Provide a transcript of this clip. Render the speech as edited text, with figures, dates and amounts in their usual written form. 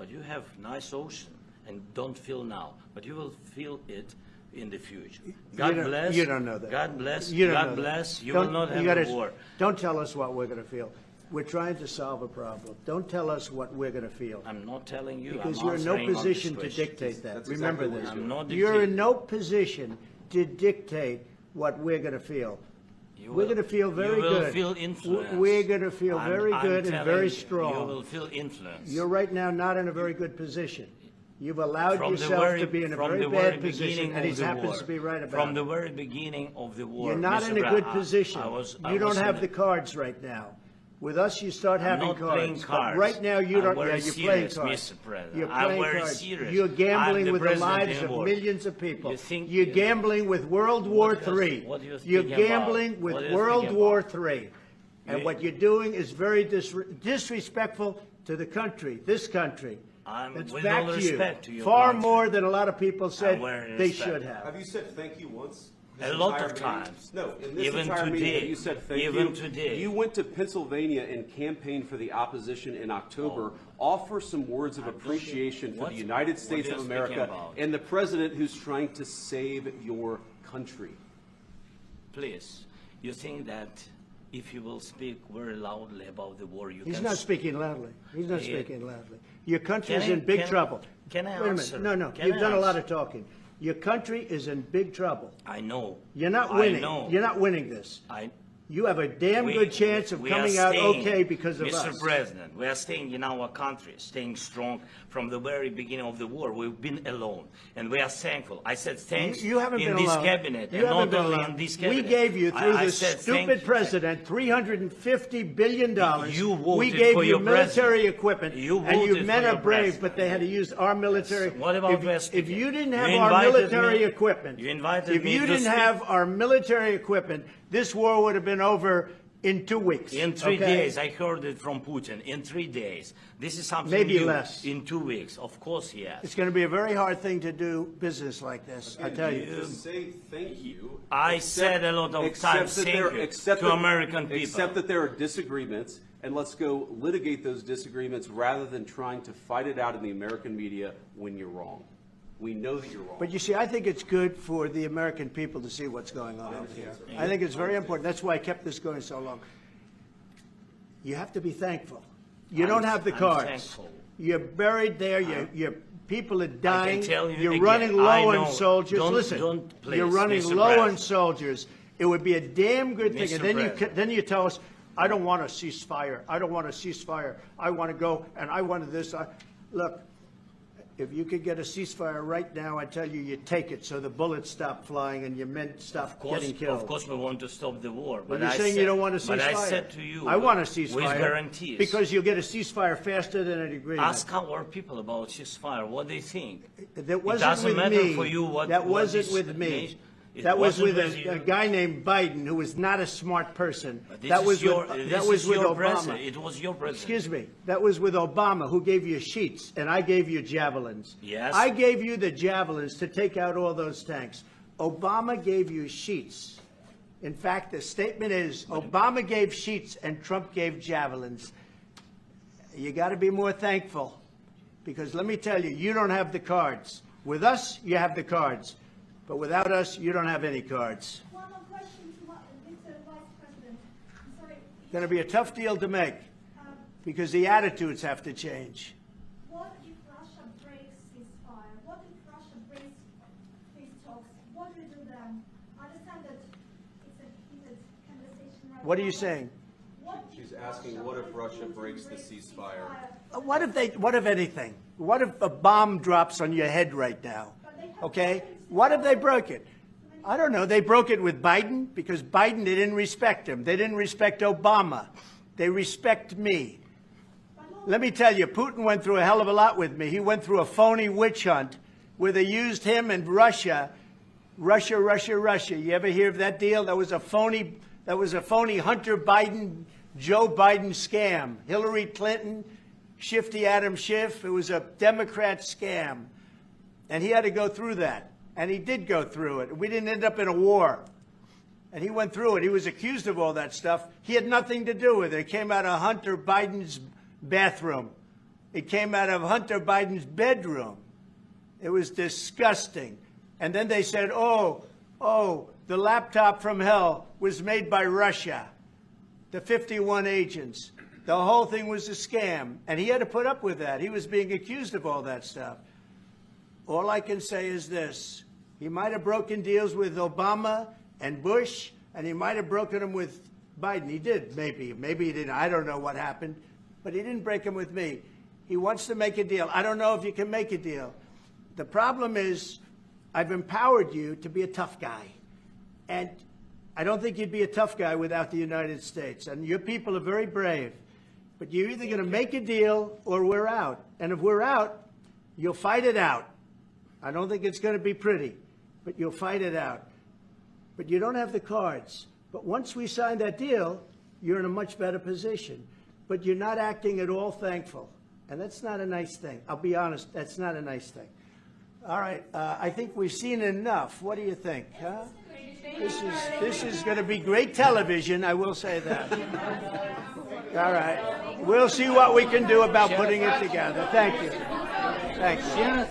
but you have nice ocean and don't feel now, but you will feel it in the future. God bless. You don't know that. God bless. You don't God know bless. that. You will not have a war. Don't tell us what we're going to feel. We're trying to solve a problem. Don't tell us what we're going to feel. I'm not telling you. Because I'm you're in no answering on this position to question. dictate that. That's Remember exactly this. what I'm not You're in dictating. no position to dictate what we're going to feel. We're going to feel very good. You will feel influence. We're going to feel very good and very strong. You will feel influence. You're right now not in a very good position. You've allowed yourself to be in a very bad position, and he happens to be right about it. From the very beginning of the war. You're not Mr. in a Brown, good position. I You don't was have in the cards right now. With us, you start having not playing cards. cards. But right now, you don't. I'm very Yeah, you're playing serious, cards. Mr. President. You're I'm playing very cards. serious. You're I'm gambling the with the president lives in of war. millions of people. You think- You're gambling with World War III. what are you You're thinking about? gambling with What are you World thinking War about? III. And You- what you're doing is very disrespectful to the country, this country. I'm- It's with back all to you. respect to your Far country. more than a lot of people said wearing they respect. should have. Have you said thank you once? A This lot entire of meeting? times. No, in this Even entire meeting, today. have you said thank Even you? today. You went to Pennsylvania and campaigned for the opposition in October. Offer some words of appreciation for What- the United what States are of you America speaking about? and the president who's trying to save your country. Please, you think that if you will speak very loudly about the war, you He's can... not speaking loudly. He's not Yeah. speaking loudly. Your country is Can I- in big can- trouble. can I Wait a answer? minute. No, Can you've I done a lot answer? of talking. Your country is in big trouble. I know. You're not I winning. know. You're not winning this. You have a damn good chance of we are coming out staying, okay because of Mr. us. President, we are staying in our country, staying strong from the very beginning of the war. We've been alone, and we are thankful. I said thanks You haven't in been this alone. cabinet, You and haven't not been only alone. in this We cabinet. gave you, through I this said thank stupid you. president, $350 billion. You voted We gave for you your military president. equipment. You and you voted men for are your brave, president. but they had to use our military. What about Vance If speaking? you didn't You have our invited military me- equipment, you invited if me you to didn't speak. have our military equipment, this war would have been over in 2 weeks. In 3 okay? days, I heard it from Putin. In 3 days, this is something Maybe new. less. In 2 weeks, of course, yes. It's going to be a very hard thing to do business like this, I tell you. To say thank you. I said a lot of except times that thank there- you except to that- American people. Except that there are disagreements, and let's go litigate those disagreements rather than trying to fight it out in the American media when you're wrong. We know that you're wrong. But you see, I think it's good for the American people to see what's going on out here. I think it's very important. That's why I kept this going so long. You have to be thankful. You don't have the I'm cards. thankful. You're buried there. Your people are dying. tell you You're again, running I low know. on soldiers. Don't- Listen, don't please, you're running Mr. low on President. soldiers. It would be a damn good thing. Mr. And then President. then you tell us, I don't want a ceasefire. I don't want a ceasefire. I want to go and I wanted this. Look, if you could get a ceasefire right now, I tell you, you take it so the bullets stop flying and your men stop getting killed. Of course, we want to stop the war. But But you're I saying said, you don't want a ceasefire. But I said to you, I want a ceasefire. with guarantees. Because you'll get a ceasefire faster than an agreement. Ask our people about ceasefire, what they think. That wasn't it doesn't with matter me. for you what. That what wasn't this with me. nation- it That was wasn't with you. a guy named Biden, who was not a smart person. But this That is was your, with, this that was is with your Obama. president. It was your president. Excuse me. That was with Obama, who gave you sheets, and I gave you javelins. Yes. I gave you the javelins to take out all those tanks. Obama gave you sheets. In fact, the statement is Obama gave sheets and Trump gave javelins. You got to be more thankful, because let me tell you, you don't have the cards. With us, you have the cards. But without us, you don't have any cards. One more question to Mr. Vice President. I'm sorry. It's going to be a tough deal to make, because the attitudes have to change. What if Russia breaks ceasefire? What if Russia breaks peace talks? What do you do then? I understand that it's a heated conversation right now. What are you saying? What if She's asking, what if Russia breaks the ceasefire? What if anything? What if a bomb drops on your head right now? Okay? What if they broke it? I don't know. They broke it with Biden because Biden, they didn't respect him. They didn't respect Obama. They respect me. Let me tell you, Putin went through a hell of a lot with me. He went through a phony witch hunt where they used him and Russia. Russia. You ever hear of that deal? That was a phony Hunter Biden, Joe Biden scam. Hillary Clinton, Shifty Adam Schiff. It was a Democrat scam. And he had to go through that. And he did go through it. We didn't end up in a war. And he went through it. He was accused of all that stuff. He had nothing to do with it. It came out of Hunter Biden's bathroom. It came out of Hunter Biden's bedroom. It was disgusting. And then they said, oh, the laptop from hell was made by Russia, the 51 agents. The whole thing was a scam. And he had to put up with that. He was being accused of all that stuff. All I can say is this. He might have broken deals with Obama and Bush, and he might have broken them with Biden. He did, maybe. Maybe he didn't. I don't know what happened. But he didn't break them with me. He wants to make a deal. I don't know if you can make a deal. The problem is I've empowered you to be a tough guy. And I don't think you'd be a tough guy without the United States. And your people are very brave. But you're either going to make a deal or we're out. And if we're out, you'll fight it out. I don't think it's going to be pretty, but you'll fight it out. But you don't have the cards. But once we sign that deal, you're in a much better position. But you're not acting at all thankful. And that's not a nice thing. I'll be honest, that's not a nice thing. All right, I think we've seen enough. What do you think? Huh? This is going to be great television, I will say that. All right. We'll see what we can do about putting it together. Thank you. Thank you.